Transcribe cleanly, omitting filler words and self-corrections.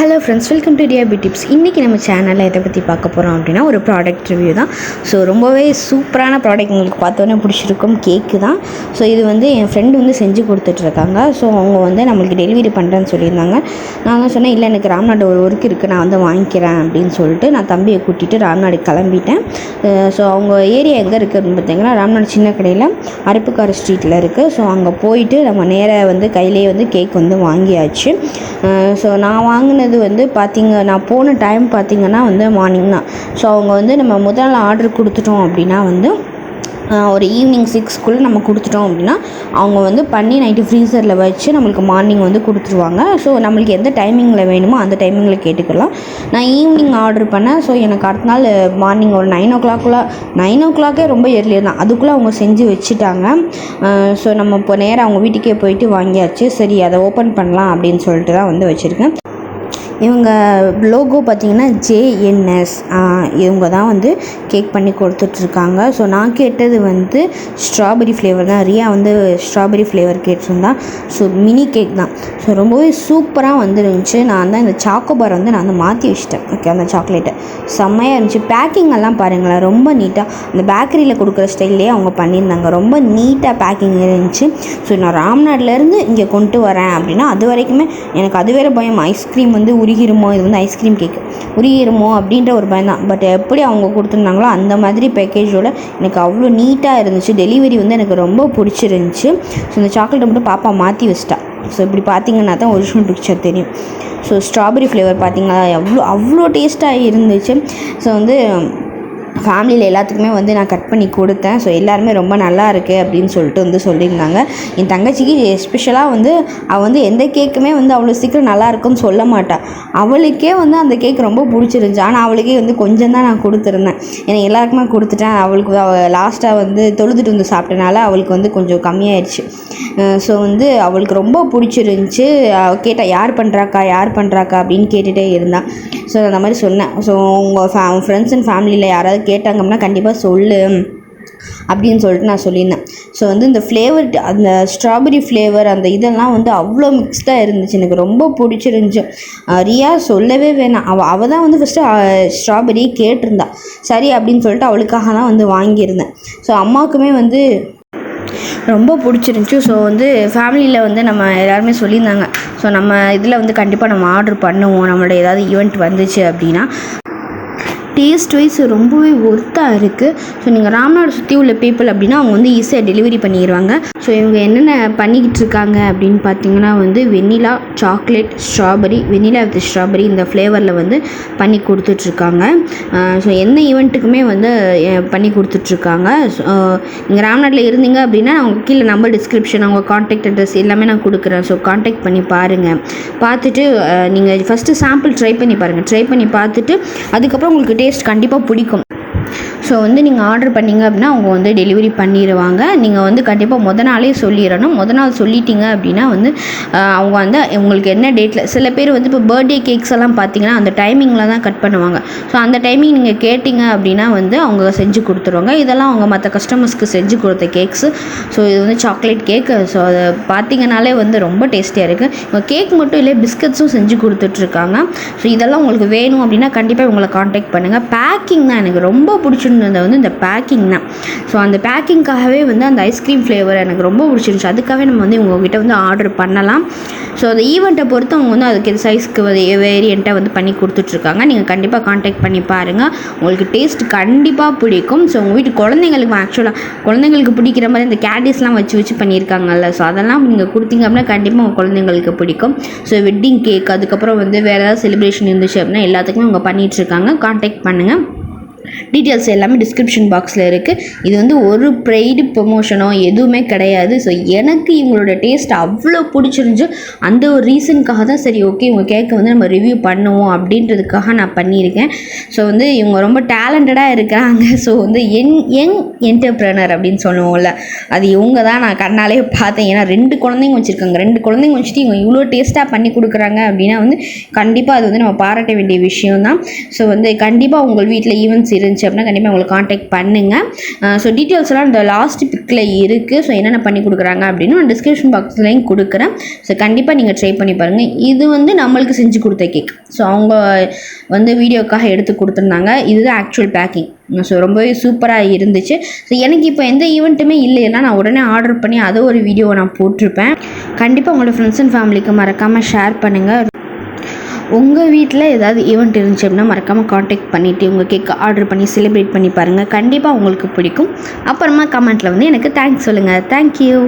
Hello friends, welcome to TRB tips. இன்றைக்கி நம்ம சேனலில் எதை பற்றி பார்க்க போகிறோம் அப்படின்னா ஒரு ப்ராடக்ட் ரிவ்யூ தான். ஸோ ரொம்பவே சூப்பரான ப்ராடக்ட் உங்களுக்கு பார்த்தோன்னே பிடிச்சிருக்கும். கேக்கு தான். ஸோ இது வந்து என் ஃப்ரெண்டு வந்து செஞ்சு கொடுத்துட்ருக்காங்க. ஸோ அவங்க வந்து நம்மளுக்கு டெலிவரி பண்ணுறேன்னு சொல்லியிருந்தாங்க. நான் தான் சொன்னேன், இல்லை எனக்கு ராம்நாடு ஒரு ஒர்க் இருக்குது, நான் வந்து வாங்கிக்கிறேன் அப்படின்னு சொல்லிட்டு நான் தம்பியை கூட்டிகிட்டு ராம்நாடு கிளம்பிட்டேன். ஸோ அவங்க ஏரியா எங்கே இருக்குது அப்படின்னு பார்த்தீங்கன்னா, ராம்நாடு சின்ன கடையில் அருப்புக்கார ஸ்ட்ரீட்டில் இருக்குது. ஸோ அங்கே போயிட்டு நம்ம நேராக வந்து கையிலேயே வந்து கேக் வந்து வாங்கியாச்சு. ஸோ நான் வாங்கினது வந்து நான் போன டைம் பார்த்திங்கன்னா வந்து மார்னிங் தான். ஸோ அவங்க வந்து நம்ம முதல் ஆர்டர் கொடுத்துட்டோம் அப்படின்னா வந்து ஒரு ஈவினிங் 6க்குள்ளே நம்ம கொடுத்துட்டோம் அப்படின்னா அவங்க வந்து பண்ணி நைட்டு ஃப்ரீசரில் வச்சு நம்மளுக்கு மார்னிங் வந்து கொடுத்துருவாங்க. ஸோ நம்மளுக்கு எந்த டைமிங்கில் வேணுமோ அந்த டைமிங்கில் கேட்டுக்கலாம். நான் ஈவினிங் ஆர்டர் பண்ணேன். ஸோ எனக்கு அடுத்த நாள் மார்னிங் ஒரு 9 o'clock ரொம்ப ஏர்லியாக தான், அதுக்குள்ளே அவங்க செஞ்சு வச்சுட்டாங்க. ஸோ நம்ம இப்போ நேராக அவங்க வீட்டுக்கே போயிட்டு வாங்கியாச்சு. சரி, அதை ஓப்பன் பண்ணலாம் அப்படின்னு சொல்லிட்டு தான் வந்து வச்சுருக்கேன். இவங்க லோகோ பார்த்திங்கன்னா JNS, இவங்க தான் வந்து கேக் பண்ணி கொடுத்துட்ருக்காங்க. ஸோ நான் கேட்டது வந்து ஸ்ட்ராபெரி ஃப்ளேவர் தான். ரியா வந்து ஸ்ட்ராபெரி ஃப்ளேவர் கேட்டிருந்தா. ஸோ மினி கேக் தான். ஸோ ரொம்பவே சூப்பராக வந்துருந்துச்சு. நான் தான் இந்த சாக்கோபார் வந்து நான் வந்து மாற்றி வச்சிட்டேன். ஓகே, அந்த சாக்லேட்டை செம்மையாக இருந்துச்சு. பேக்கிங் எல்லாம் பாருங்களேன், ரொம்ப நீட்டாக அந்த பேக்கரியில் கொடுக்குற ஸ்டைல்லே அவங்க பண்ணியிருந்தாங்க. ரொம்ப நீட்டாக பேக்கிங் இருந்துச்சு. ஸோ நான் ராம்நாட்லேருந்து இங்கே கொண்டு வரேன் அப்படின்னா அது வரைக்குமே எனக்கு அது வேறு பயம், ஐஸ்கிரீம் வந்து உருகிருமோ, இது வந்து ஐஸ்கிரீம் கேக் உருகிருமோ அப்படின்ற ஒரு பயம் தான். பட் எப்படி அவங்க கொடுத்துருந்தாங்களோ அந்த மாதிரி பேக்கேஜோட எனக்கு அவ்வளோ நீட்டாக இருந்துச்சு. டெலிவரி வந்து எனக்கு ரொம்ப பிடிச்சிருந்துச்சி. ஸோ இந்த சாக்லேட்டை மட்டும் பாப்பா மாற்றி வச்சிட்டா. ஸோ இப்படி பார்த்திங்கன்னா தான் ஒரிஜினல் பிக்சர் தெரியும். ஸோ ஸ்ட்ராபெரி ஃப்ளேவர் பார்த்திங்கன்னா அவ்வளோ டேஸ்ட்டாக இருந்துச்சு. ஸோ வந்து ஃபேமிலியில் எல்லாத்துக்குமே வந்து நான் கட் பண்ணி கொடுத்தேன். ஸோ எல்லாருமே ரொம்ப நல்லா இருக்குது அப்படின்னு சொல்லிட்டு வந்து சொல்லியிருந்தாங்க. என் தங்கச்சிக்கு எஸ்பெஷலாக வந்து அவள் வந்து எந்த கேக்குமே வந்து அவ்வளோ சீக்கிரம் நல்லா இருக்குன்னு சொல்ல மாட்டாள். அவளுக்கே வந்து அந்த கேக் ரொம்ப பிடிச்சிருந்துச்சி. ஆனால் அவளுக்கே வந்து கொஞ்சம் தான் நான் கொடுத்துருந்தேன். ஏன்னா எல்லாருக்குமே கொடுத்துட்டேன். அவளுக்கு அவள் லாஸ்ட்டாக வந்து தொழுதுட்டு வந்து சாப்பிட்டனால அவளுக்கு வந்து கொஞ்சம் கம்மியாயிடுச்சு. ஸோ வந்து அவளுக்கு ரொம்ப பிடிச்சிருந்துச்சி. கேட்டால் யார் பண்ணுறாக்கா அப்படின்னு கேட்டுகிட்டே இருந்தாள். ஸோ அந்த மாதிரி சொன்னேன். ஸோ உங்கள் ஃப்ரெண்ட்ஸ் அண்ட் ஃபேமிலியில் யாராவது கேட்டாங்க அப்படின்னா கண்டிப்பாக சொல்லு அப்படின்னு சொல்லிட்டு நான் சொல்லியிருந்தேன். ஸோ வந்து இந்த ஃப்ளேவர், அந்த ஸ்ட்ராபெரி ஃப்ளேவர், அந்த இதெல்லாம் வந்து அவ்வளோ மிக்ஸ்டாக இருந்துச்சு. எனக்கு ரொம்ப பிடிச்சிருந்துச்சி. ரியா சொல்லவே வேணாம், அவள் தான் வந்து ஃபஸ்ட்டு ஸ்ட்ராபெரி கேட்டிருந்தா. சரி அப்படின்னு சொல்லிட்டு அவளுக்காக தான் வந்து வாங்கியிருந்தேன். ஸோ அம்மாவுக்குமே வந்து ரொம்ப பிடிச்சிருந்துச்சி. ஸோ வந்து ஃபேமிலியில் வந்து நம்ம எல்லாருமே சொல்லியிருந்தாங்க. ஸோ நம்ம இதில் வந்து கண்டிப்பாக நம்ம ஆர்டர் பண்ணுவோம், நம்மளோட ஏதாவது ஈவெண்ட் வந்துச்சு அப்படின்னா. டேஸ்ட் வைஸ் ரொம்பவே ஒர்த்தாக இருக்குது. ஸோ நீங்கள் ராம்நாடு சுற்றி உள்ள பீப்புள் அப்படின்னா அவங்க வந்து ஈஸியாக டெலிவரி பண்ணிடுவாங்க. ஸோ இவங்க என்னென்ன பண்ணிக்கிட்டு இருக்காங்க அப்படின்னு பார்த்தீங்கன்னா வந்து vanilla, chocolate, strawberry, vanilla with strawberry இந்த ஃப்ளேவரில் வந்து பண்ணி கொடுத்துட்ருக்காங்க. ஸோ எந்த ஈவெண்ட்டுக்குமே வந்து பண்ணி கொடுத்துட்ருக்காங்க. நீங்கள் ராம்நாட்டில் இருந்தீங்க அப்படின்னா அவங்க கீழே நம்பர், டிஸ்கிரிப்ஷன், அவங்க கான்டாக்ட் அட்ரஸ் எல்லாமே நான் கொடுக்குறேன். ஸோ கான்டாக்ட் பண்ணி பாருங்கள். பார்த்துட்டு நீங்கள் ஃபஸ்ட்டு சாம்பிள் ட்ரை பண்ணி பாருங்கள். ட்ரை பண்ணி பார்த்துட்டு அதுக்கப்புறம் உங்களுக்கு டேஸ்ட் கண்டிப்பாக பிடிக்கும். ஸோ வந்து நீங்கள் ஆர்டர் பண்ணிங்க அப்படின்னா அவங்க வந்து டெலிவரி பண்ணிடுவாங்க. நீங்கள் வந்து கண்டிப்பாக மொதல் நாளே சொல்லிடணும். மொதல் நாள் சொல்லிட்டீங்க அப்படின்னா வந்து அவங்க வந்து உங்களுக்கு என்ன டேட்டில், சில பேர் வந்து இப்போ பர்த்டே கேக்ஸ் எல்லாம் பார்த்தீங்கன்னா அந்த டைமிங்கில் தான் கட் பண்ணுவாங்க. ஸோ அந்த டைமிங் நீங்கள் கேட்டிங்க அப்படின்னா வந்து அவங்க செஞ்சு கொடுத்துருவாங்க. இதெல்லாம் அவங்க மற்ற கஸ்டமர்ஸ்க்கு செஞ்சு கொடுத்த கேக்ஸு. ஸோ இது வந்து சாக்லேட் கேக். ஸோ அதை பார்த்தீங்கனாலே வந்து ரொம்ப டேஸ்டியாக இருக்குது. இப்போ கேக் மட்டும் இல்லை, பிஸ்கட்ஸும் செஞ்சு கொடுத்துட்ருக்காங்க. ஸோ இதெல்லாம் உங்களுக்கு வேணும் அப்படின்னா கண்டிப்பாக உங்களை கான்டாக்ட் பண்ணுங்கள். பேக்கிங் தான் எனக்கு ரொம்ப பிடிச்சிருந்தது வந்து இந்த பேக்கிங் தான். ஸோ அந்த பேக்கிங்காகவே வந்து அந்த ஐஸ்கிரீம் ஃப்ளேவர் எனக்கு ரொம்ப பிடிச்சிருந்துச்சு. அதுக்காகவே நம்ம வந்து உங்கள்கிட்ட வந்து ஆர்டர் பண்ணலாம். ஸோ அந்த ஈவெண்ட்டை பொறுத்து அவங்க வந்து அதுக்கு சைஸ்க்கு வேரியண்ட்டாக வந்து பண்ணி கொடுத்துட்ருக்காங்க. நீங்கள் கண்டிப்பாக கான்டாக்ட் பண்ணி பாருங்கள். உங்களுக்கு டேஸ்ட் கண்டிப்பாக பிடிக்கும். ஸோ உங்கள் வீட்டு குழந்தைங்களுக்கு பிடிக்கிற மாதிரி இந்த கேண்டிஸ்லாம் வச்சு பண்ணியிருக்காங்கல்ல. ஸோ அதெல்லாம் நீங்கள் கொடுத்தீங்க அப்படின்னா கண்டிப்பாக உங்கள் குழந்தைங்களுக்கு பிடிக்கும். ஸோ வெட்டிங் கேக், அதுக்கப்புறம் வந்து வேறு ஏதாவது செலிப்ரேஷன் இருந்துச்சு அப்படின்னா எல்லாத்துக்குமே அவங்க பண்ணிகிட்ருக்காங்க. கான்டாக்ட் பண்ணுங்கள். டீட்டெயில்ஸ் எல்லாமே டிஸ்கிரிப்ஷன் பாக்ஸில் இருக்குது. இது வந்து ஒரு ப்ரைடு ப்ரொமோஷனோ எதுவுமே கிடையாது. ஸோ எனக்கு இவங்களோட டேஸ்ட் அவ்வளோ பிடிச்சிருந்துச்சு. அந்த ஒரு ரீசனுக்காக தான் சரி ஓகே இவங்க கேக்கை வந்து நம்ம ரிவ்யூ பண்ணுவோம் அப்படின்றதுக்காக நான் பண்ணியிருக்கேன். ஸோ வந்து இவங்க ரொம்ப டேலண்டடாக இருக்கிறாங்க. ஸோ வந்து யங் என்டர்ப்ரனர் அப்படின்னு சொல்லுவோம்ல, அது இவங்க தான் நான் கண்ணாலே பார்த்தேன். ஏன்னா 2 குழந்தைங்க வச்சுருக்காங்க. 2 குழந்தைங்க வச்சுட்டு இவங்க இவ்வளோ டேஸ்ட்டாக பண்ணி கொடுக்குறாங்க அப்படின்னா வந்து கண்டிப்பாக அது வந்து நம்ம பாராட்ட வேண்டிய விஷயம் தான். ஸோ வந்து கண்டிப்பாக உங்கள் வீட்டில் ஈவெண்ட்ஸ் இருந்துச்சு அப்படின்னா கண்டிப்பாக உங்களுக்கு காண்டாக்ட் பண்ணுங்கள். ஸோ டீட்டெயில்ஸ்லாம் இந்த லாஸ்ட் பிக்கில் இருக்குது. ஸோ என்னென்ன பண்ணி கொடுக்குறாங்க அப்படின்னு நான் டிஸ்கிரிப்ஷன் பாக்ஸ்லையும் கொடுக்குறேன். ஸோ கண்டிப்பாக நீங்கள் ட்ரை பண்ணி பாருங்கள். இது வந்து நம்மளுக்கு செஞ்சு கொடுத்த கேக். ஸோ அவங்க வந்து வீடியோக்காக எடுத்து கொடுத்துருந்தாங்க. இதுதான் ஆக்சுவல் பேக்கிங். ஸோ ரொம்பவே சூப்பராக இருந்துச்சு. ஸோ எனக்கு இப்போ எந்த ஈவெண்ட்டுமே இல்லைன்னா நான் உடனே ஆர்டர் பண்ணி அதை ஒரு வீடியோவை நான் போட்டிருப்பேன். கண்டிப்பாக உங்களோட ஃப்ரெண்ட்ஸ் அண்ட் ஃபேமிலிக்கு மறக்காமல் ஷேர் பண்ணுங்கள். உங்கள் வீட்டில் ஏதாவது ஈவெண்ட் இருந்துச்சு அப்படின்னா மறக்காமல் காண்டாக்ட் பண்ணிவிட்டு உங்கள் கேக் ஆர்டர் பண்ணி செலிப்ரேட் பண்ணி பாருங்கள். கண்டிப்பாக உங்களுக்கு பிடிக்கும். அப்புறமா கமெண்ட்டில் வந்து எனக்கு தேங்க்ஸ் சொல்லுங்கள். தேங்க்யூ.